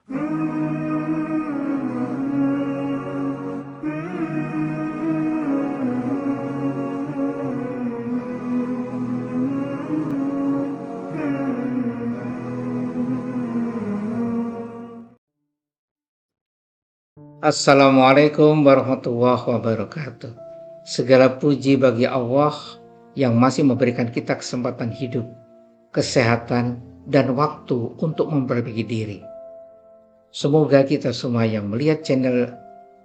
Assalamualaikum warahmatullahi wabarakatuh. Segala puji bagi Allah yang masih memberikan kita kesempatan hidup, kesehatan, dan waktu untuk memperbaiki diri. Semoga kita semua yang melihat channel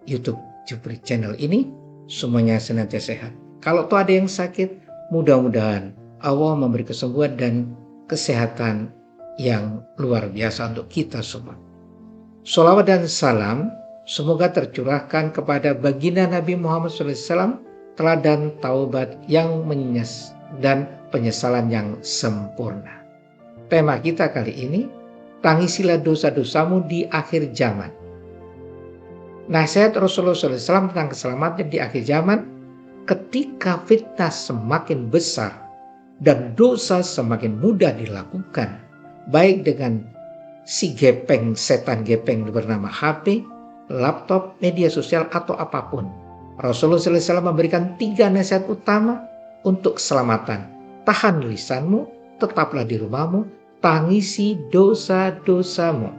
YouTube Jupri Channel ini semuanya senantiasa sehat. Kalau tuh ada yang sakit, mudah-mudahan Allah memberi kesembuhan dan kesehatan yang luar biasa untuk kita semua. Sholawat dan salam semoga tercurahkan kepada baginda Nabi Muhammad SAW, teladan taubat yang dan penyesalan yang sempurna. Tema kita kali ini, tangisilah dosa-dosamu di akhir zaman. Nasihat Rasulullah SAW tentang keselamatan di akhir zaman, ketika fitnah semakin besar dan dosa semakin mudah dilakukan, baik dengan si gepeng, setan gepeng bernama HP, laptop, media sosial, atau apapun. Rasulullah SAW memberikan 3 nasihat utama untuk keselamatan. Tahan lisanmu, tetaplah di rumahmu, tangisi dosa-dosamu.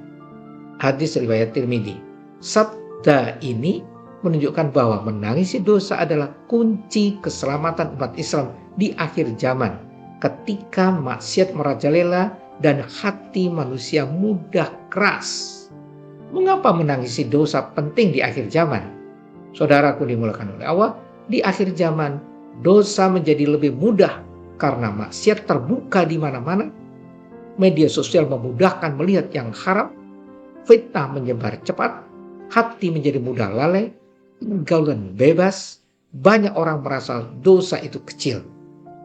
Hadis riwayat Tirmidzi. Sabda ini menunjukkan bahwa menangisi dosa adalah kunci keselamatan umat Islam di akhir zaman, ketika maksiat merajalela dan hati manusia mudah keras. Mengapa menangisi dosa penting di akhir zaman? Saudaraku dimulakan oleh Allah, di akhir zaman dosa menjadi lebih mudah karena maksiat terbuka di mana-mana. Media sosial memudahkan melihat yang haram, fitnah menyebar cepat, hati menjadi mudah lalai, pergaulan bebas, banyak orang merasa dosa itu kecil.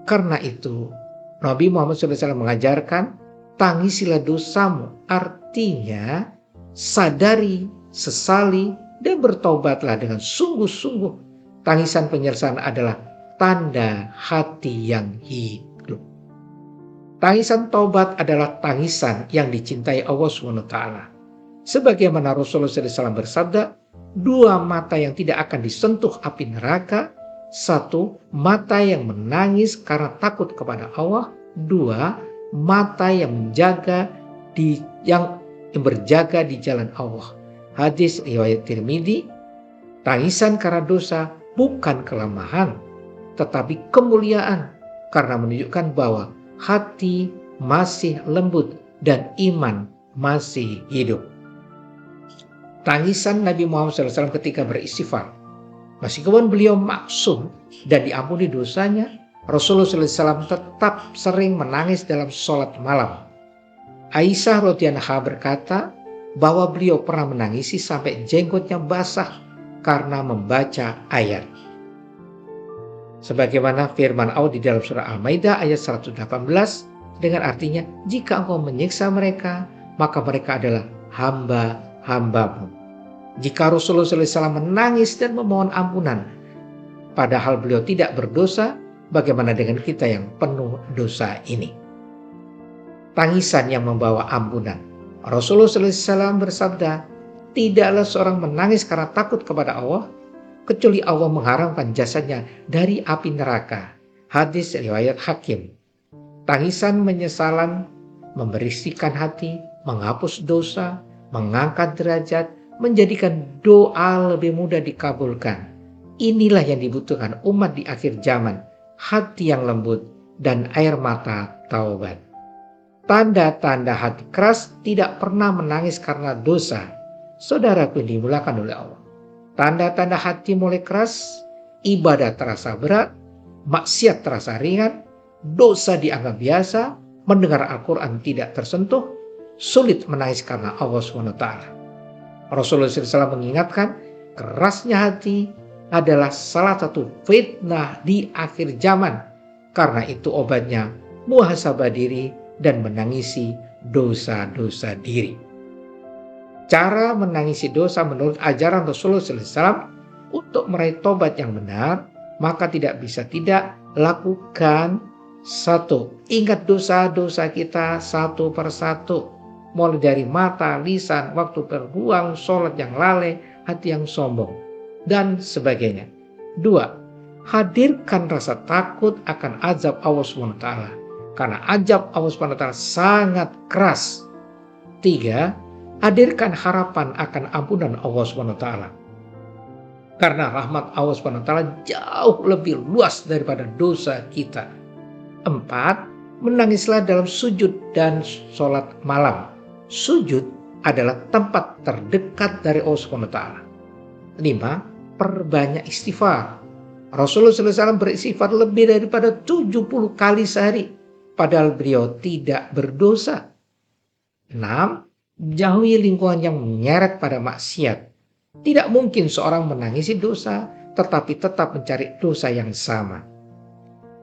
Karena itu, Nabi Muhammad SAW mengajarkan, tangisilah dosamu, artinya sadari, sesali, dan bertobatlah dengan sungguh-sungguh. Tangisan penyesalan adalah tanda hati yang hidup. Tangisan taubat adalah tangisan yang dicintai Allah SWT. Sebagaimana Rasulullah SAW bersabda, 2 mata yang tidak akan disentuh api neraka, 1 mata yang menangis karena takut kepada Allah, 2 mata yang berjaga di jalan Allah. Hadis riwayat Tirmidzi. Tangisan karena dosa bukan kelemahan, tetapi kemuliaan, karena menunjukkan bahwa hati masih lembut dan iman masih hidup. Tangisan Nabi Muhammad SAW ketika beristighfar. Meskipun beliau maksum dan diampuni dosanya, Rasulullah SAW tetap sering menangis dalam sholat malam. Aisyah radhiyallahu anha berkata bahwa beliau pernah menangisi sampai jenggotnya basah karena membaca ayat. Sebagaimana firman Allah di dalam surah Al-Maidah ayat 118 dengan artinya, jika engkau menyiksa mereka, maka mereka adalah hamba-hambamu. Jika Rasulullah SAW menangis dan memohon ampunan, padahal beliau tidak berdosa, bagaimana dengan kita yang penuh dosa ini? Tangisan yang membawa ampunan. Rasulullah SAW bersabda, tidaklah seorang menangis karena takut kepada Allah, kecuali Allah mengharamkan jasadnya dari api neraka. Hadis riwayat Hakim. Tangisan menyesalan membersihkan hati, menghapus dosa, mengangkat derajat, menjadikan doa lebih mudah dikabulkan. Inilah yang dibutuhkan umat di akhir zaman, hati yang lembut dan air mata taubat. Tanda-tanda hati keras tidak pernah menangis karena dosa. Saudaraku yang dimulakan oleh Allah. Tanda-tanda hati mulai keras, ibadah terasa berat, maksiat terasa ringan, dosa dianggap biasa, mendengar Al-Quran tidak tersentuh, sulit menangis karena Allah SWT. Rasulullah SAW mengingatkan, kerasnya hati adalah salah satu fitnah di akhir zaman. Karena itu obatnya muhasabah diri dan menangisi dosa-dosa diri. Cara menangisi dosa menurut ajaran Rasulullah SAW untuk meraih tobat yang benar, maka tidak bisa tidak lakukan 1. Ingat dosa-dosa kita satu persatu. mulai dari mata, lisan, waktu terbuang, sholat yang lalai, hati yang sombong, dan sebagainya. 2. Hadirkan rasa takut akan azab Allah SWT, karena azab Allah SWT sangat keras. 3. Hadirkan harapan akan ampunan Allah SWT, karena rahmat Allah SWT jauh lebih luas daripada dosa kita. 4. Menangislah dalam sujud dan sholat malam. Sujud adalah tempat terdekat dari Allah SWT. 5. Perbanyak istighfar. Rasulullah SAW beristighfar lebih daripada 70 kali sehari, padahal beliau tidak berdosa. 6. Jauhi lingkungan yang menyeret pada maksiat. Tidak mungkin seorang menangisi dosa, tetapi tetap mencari dosa yang sama.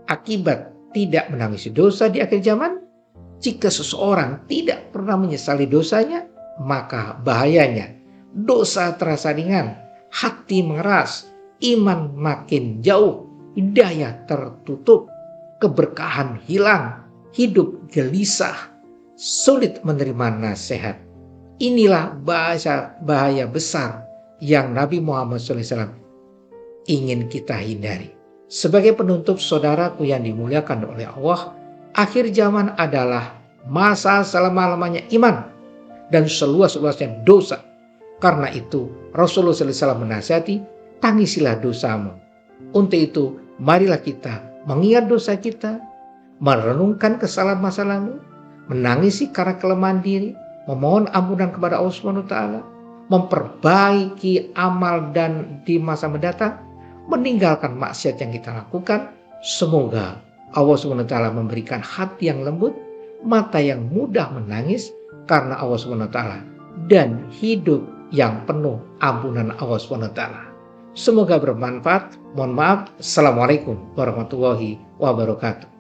Akibat tidak menangisi dosa di akhir zaman, jika seseorang tidak pernah menyesali dosanya, maka bahayanya dosa terasa ringan, hati mengeras, iman makin jauh, hidayah tertutup, keberkahan hilang, hidup gelisah, sulit menerima nasihat. Inilah bahaya besar yang Nabi Muhammad SAW ingin kita hindari. Sebagai penutup, saudaraku yang dimuliakan oleh Allah, akhir zaman adalah masa selama-lamanya iman dan seluas-luasnya dosa. Karena itu Rasulullah SAW menasihati, tangisilah dosamu. Untuk itu marilah kita mengingat dosa kita, merenungkan kesalahan masa lalu, menangisi karena kelemahan diri, memohon ampunan kepada Allah SWT, memperbaiki amal dan di masa mendatang, meninggalkan maksiat yang kita lakukan. Semoga Allah SWT memberikan hati yang lembut, mata yang mudah menangis karena Allah SWT, dan hidup yang penuh ampunan Allah SWT. Semoga bermanfaat. Mohon maaf. Assalamualaikum warahmatullahi wabarakatuh.